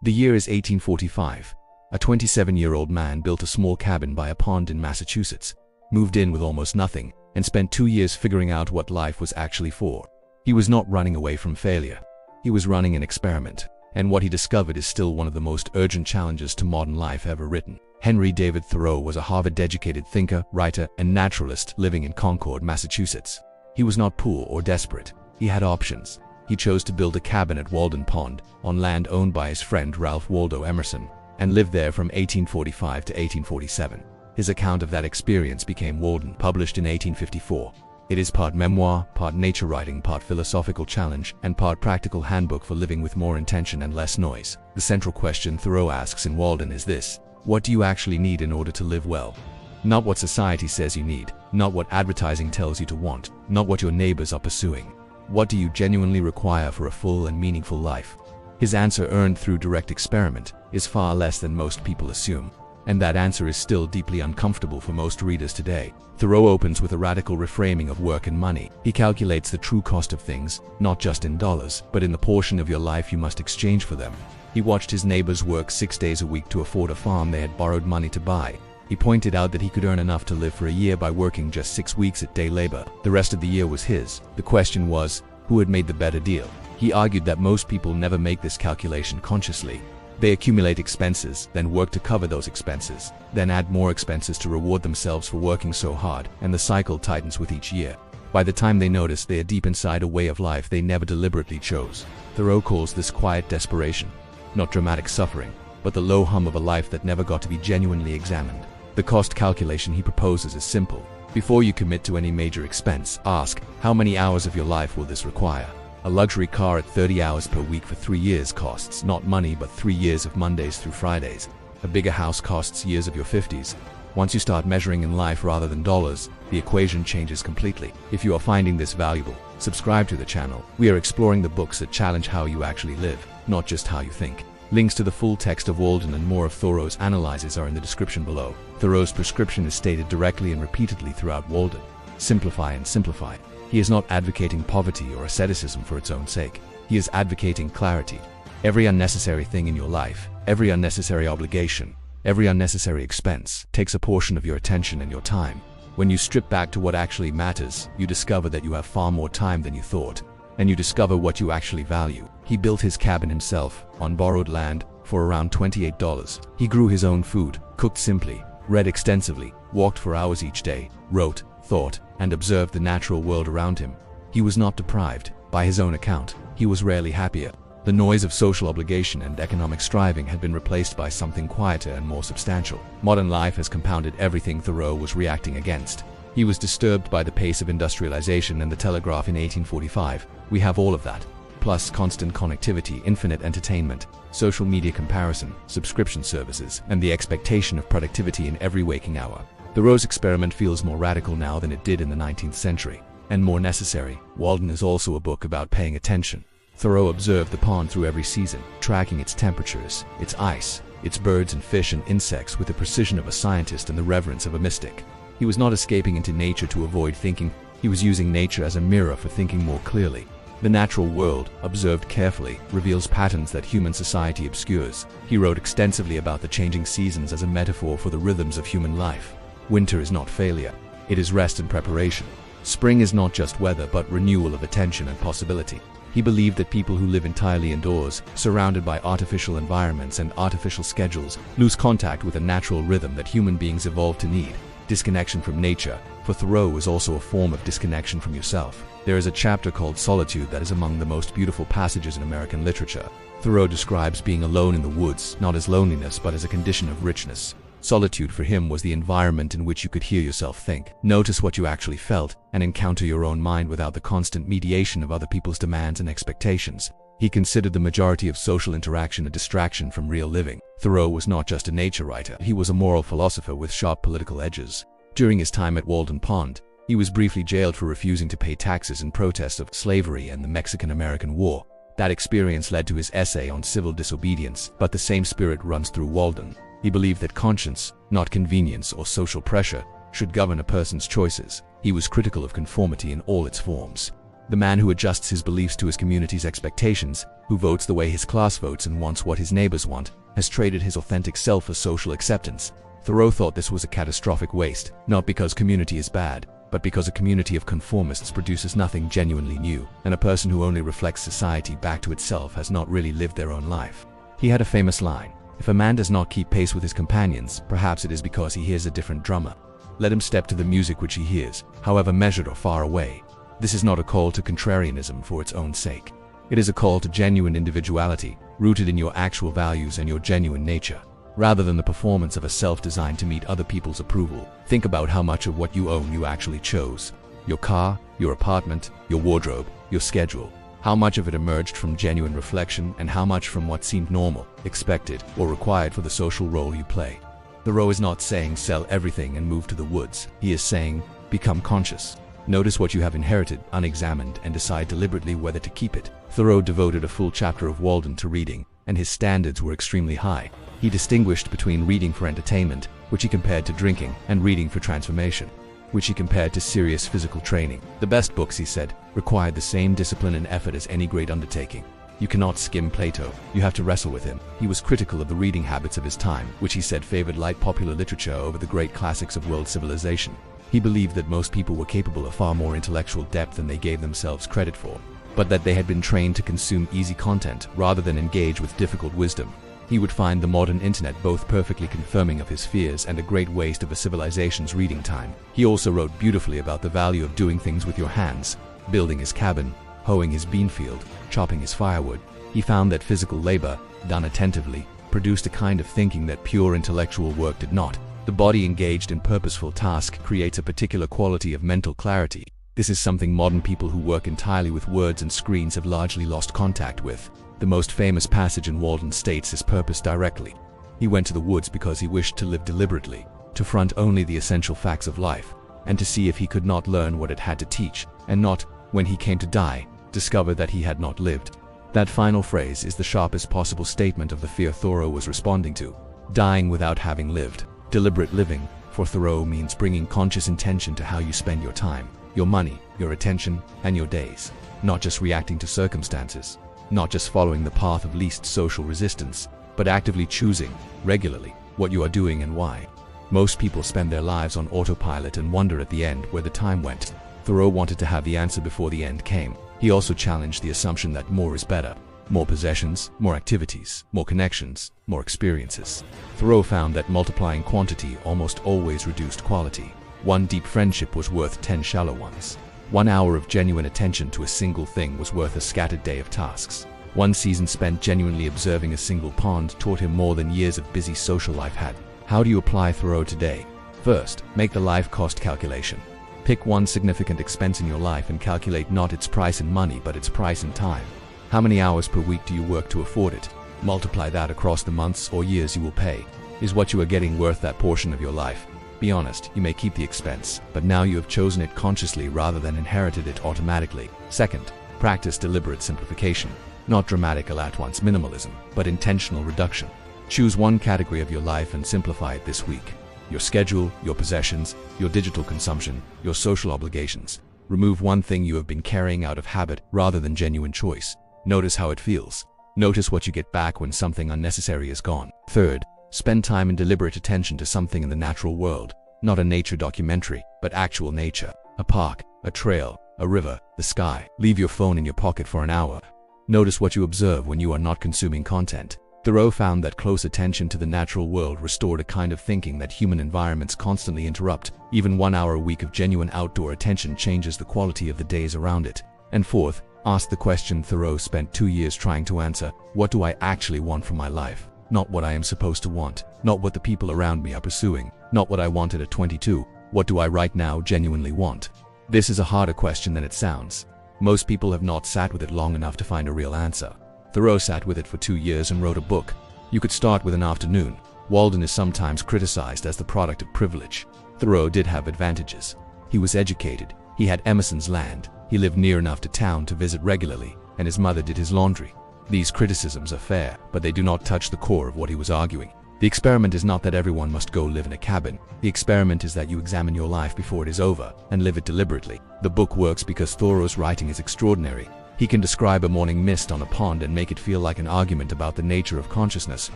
The year is 1845. A 27-year-old man built a small cabin by a pond in Massachusetts, moved in with almost nothing, and spent 2 years figuring out what life was actually for. He was not running away from failure. He was running an experiment, and what he discovered is still one of the most urgent challenges to modern life ever written. Henry David Thoreau was a Harvard-educated thinker, writer, and naturalist living in Concord, Massachusetts. He was not poor or desperate. He had options. He chose to build a cabin at Walden Pond, on land owned by his friend Ralph Waldo Emerson, and lived there from 1845 to 1847. His account of that experience became Walden, published in 1854. It is part memoir, part nature writing, part philosophical challenge, and part practical handbook for living with more intention and less noise. The central question Thoreau asks in Walden is this: what do you actually need in order to live well? Not what society says you need, not what advertising tells you to want, not what your neighbors are pursuing. What do you genuinely require for a full and meaningful life? His answer, earned through direct experiment, is far less than most people assume. And that answer is still deeply uncomfortable for most readers today. Thoreau opens with a radical reframing of work and money. He calculates the true cost of things, not just in dollars, but in the portion of your life you must exchange for them. He watched his neighbors work 6 days a week to afford a farm they had borrowed money to buy. He pointed out that he could earn enough to live for a year by working just 6 weeks at day labor. The rest of the year was his. The question was, who had made the better deal? He argued that most people never make this calculation consciously. They accumulate expenses, then work to cover those expenses, then add more expenses to reward themselves for working so hard, and the cycle tightens with each year. By the time they notice, they are deep inside a way of life they never deliberately chose. Thoreau calls this quiet desperation, not dramatic suffering, but the low hum of a life that never got to be genuinely examined. The cost calculation he proposes is simple. Before you commit to any major expense, ask, how many hours of your life will this require? A luxury car at 30 hours per week for 3 years costs not money but 3 years of Mondays through Fridays. A bigger house costs years of your 50s. Once you start measuring in life rather than dollars, the equation changes completely. If you are finding this valuable, subscribe to the channel. We are exploring the books that challenge how you actually live, not just how you think. Links to the full text of Walden and more of Thoreau's analyses are in the description below. Thoreau's prescription is stated directly and repeatedly throughout Walden: simplify and simplify. He is not advocating poverty or asceticism for its own sake. He is advocating clarity. Every unnecessary thing in your life, every unnecessary obligation, every unnecessary expense takes a portion of your attention and your time. When you strip back to what actually matters, you discover that you have far more time than you thought, and you discover what you actually value. He built his cabin himself, on borrowed land, for around $28. He grew his own food, cooked simply, read extensively, walked for hours each day, wrote, thought, and observed the natural world around him. He was not deprived. By his own account, he was rarely happier. The noise of social obligation and economic striving had been replaced by something quieter and more substantial. Modern life has compounded everything Thoreau was reacting against. He was disturbed by the pace of industrialization and the telegraph in 1845. We have all of that, plus constant connectivity, infinite entertainment, social media comparison, subscription services, and the expectation of productivity in every waking hour. Thoreau's experiment feels more radical now than it did in the 19th century, and more necessary. Walden is also a book about paying attention. Thoreau observed the pond through every season, tracking its temperatures, its ice, its birds and fish and insects with the precision of a scientist and the reverence of a mystic. He was not escaping into nature to avoid thinking. He was using nature as a mirror for thinking more clearly. The natural world, observed carefully, reveals patterns that human society obscures. He wrote extensively about the changing seasons as a metaphor for the rhythms of human life. Winter is not failure, it is rest and preparation. Spring is not just weather but renewal of attention and possibility. He believed that people who live entirely indoors, surrounded by artificial environments and artificial schedules, lose contact with a natural rhythm that human beings evolved to need. Disconnection from nature, for Thoreau, is also a form of disconnection from yourself. There is a chapter called Solitude that is among the most beautiful passages in American literature. Thoreau describes being alone in the woods, not as loneliness but as a condition of richness. Solitude for him was the environment in which you could hear yourself think, notice what you actually felt, and encounter your own mind without the constant mediation of other people's demands and expectations. He considered the majority of social interaction a distraction from real living. Thoreau was not just a nature writer, he was a moral philosopher with sharp political edges. During his time at Walden Pond, he was briefly jailed for refusing to pay taxes in protest of slavery and the Mexican-American War. That experience led to his essay on civil disobedience, but the same spirit runs through Walden. He believed that conscience, not convenience or social pressure, should govern a person's choices. He was critical of conformity in all its forms. The man who adjusts his beliefs to his community's expectations, who votes the way his class votes and wants what his neighbors want, has traded his authentic self for social acceptance. Thoreau thought this was a catastrophic waste, not because community is bad, but because a community of conformists produces nothing genuinely new, and a person who only reflects society back to itself has not really lived their own life. He had a famous line: "If a man does not keep pace with his companions, perhaps it is because he hears a different drummer. Let him step to the music which he hears, however measured or far away." This is not a call to contrarianism for its own sake. It is a call to genuine individuality, rooted in your actual values and your genuine nature, rather than the performance of a self designed to meet other people's approval. Think about how much of what you own you actually chose. Your car, your apartment, your wardrobe, your schedule. How much of it emerged from genuine reflection and how much from what seemed normal, expected, or required for the social role you play. Thoreau is not saying sell everything and move to the woods. He is saying become conscious. Notice what you have inherited, unexamined, and decide deliberately whether to keep it. Thoreau devoted a full chapter of Walden to reading, and his standards were extremely high. He distinguished between reading for entertainment, which he compared to drinking, and reading for transformation, which he compared to serious physical training. The best books, he said, required the same discipline and effort as any great undertaking. You cannot skim Plato, you have to wrestle with him. He was critical of the reading habits of his time, which he said favored light popular literature over the great classics of world civilization. He believed that most people were capable of far more intellectual depth than they gave themselves credit for, but that they had been trained to consume easy content rather than engage with difficult wisdom. He would find the modern internet both perfectly confirming of his fears and a great waste of a civilization's reading time. He also wrote beautifully about the value of doing things with your hands, building his cabin, hoeing his bean field, chopping his firewood. He found that physical labor, done attentively, produced a kind of thinking that pure intellectual work did not. The body engaged in purposeful task creates a particular quality of mental clarity. This is something modern people who work entirely with words and screens have largely lost contact with. The most famous passage in Walden states his purpose directly. He went to the woods because he wished to live deliberately, to front only the essential facts of life, and to see if he could not learn what it had to teach, and not, when he came to die, discover that he had not lived. That final phrase is the sharpest possible statement of the fear Thoreau was responding to: dying without having lived. Deliberate living, for Thoreau, means bringing conscious intention to how you spend your time, your money, your attention, and your days. Not just reacting to circumstances, not just following the path of least social resistance, but actively choosing, regularly, what you are doing and why. Most people spend their lives on autopilot and wonder at the end where the time went. Thoreau wanted to have the answer before the end came. He also challenged the assumption that more is better. More possessions, more activities, more connections, more experiences. Thoreau found that multiplying quantity almost always reduced quality. One deep friendship was worth 10 shallow ones. 1 hour of genuine attention to a single thing was worth a scattered day of tasks. One season spent genuinely observing a single pond taught him more than years of busy social life had. How do you apply Thoreau today? First, make the life cost calculation. Pick one significant expense in your life and calculate not its price in money but its price in time. How many hours per week do you work to afford it? Multiply that across the months or years you will pay. Is what you are getting worth that portion of your life? Be honest, you may keep the expense, but now you have chosen it consciously rather than inherited it automatically. Second, practice deliberate simplification. Not dramatic all-at-once minimalism, but intentional reduction. Choose one category of your life and simplify it this week. Your schedule, your possessions, your digital consumption, your social obligations. Remove one thing you have been carrying out of habit rather than genuine choice. Notice how it feels. Notice what you get back when something unnecessary is gone. Third, spend time and deliberate attention to something in the natural world. Not a nature documentary, but actual nature. A park, a trail, a river, the sky. Leave your phone in your pocket for an hour. Notice what you observe when you are not consuming content. Thoreau found that close attention to the natural world restored a kind of thinking that human environments constantly interrupt. Even 1 hour a week of genuine outdoor attention changes the quality of the days around it. And fourth, ask the question Thoreau spent 2 years trying to answer: what do I actually want from my life? Not what I am supposed to want, not what the people around me are pursuing, not what I wanted at 22. What do I right now genuinely want? This is a harder question than it sounds. Most people have not sat with it long enough to find a real answer. Thoreau sat with it for 2 years and wrote a book. You could start with an afternoon. Walden is sometimes criticized as the product of privilege. Thoreau did have advantages. He was educated, he had Emerson's land, he lived near enough to town to visit regularly, and his mother did his laundry. These criticisms are fair, but they do not touch the core of what he was arguing. The experiment is not that everyone must go live in a cabin. The experiment is that you examine your life before it is over and live it deliberately. The book works because Thoreau's writing is extraordinary. He can describe a morning mist on a pond and make it feel like an argument about the nature of consciousness.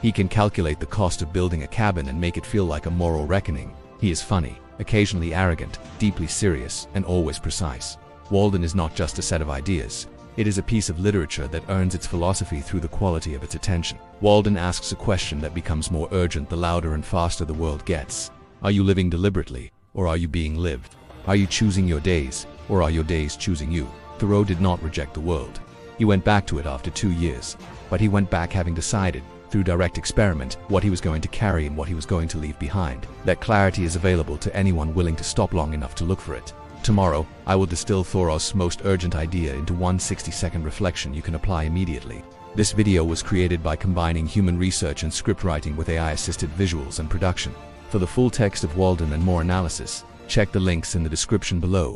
He can calculate the cost of building a cabin and make it feel like a moral reckoning. He is funny, occasionally arrogant, deeply serious, and always precise. Walden is not just a set of ideas. It is a piece of literature that earns its philosophy through the quality of its attention. Walden asks a question that becomes more urgent the louder and faster the world gets. Are you living deliberately, or are you being lived? Are you choosing your days, or are your days choosing you? Thoreau did not reject the world. He went back to it after 2 years, but he went back having decided, through direct experiment, what he was going to carry and what he was going to leave behind. That clarity is available to anyone willing to stop long enough to look for it. Tomorrow, I will distill Thoreau's most urgent idea into one 60-second reflection you can apply immediately. This video was created by combining human research and script writing with AI-assisted visuals and production. For the full text of Walden and more analysis, check the links in the description below.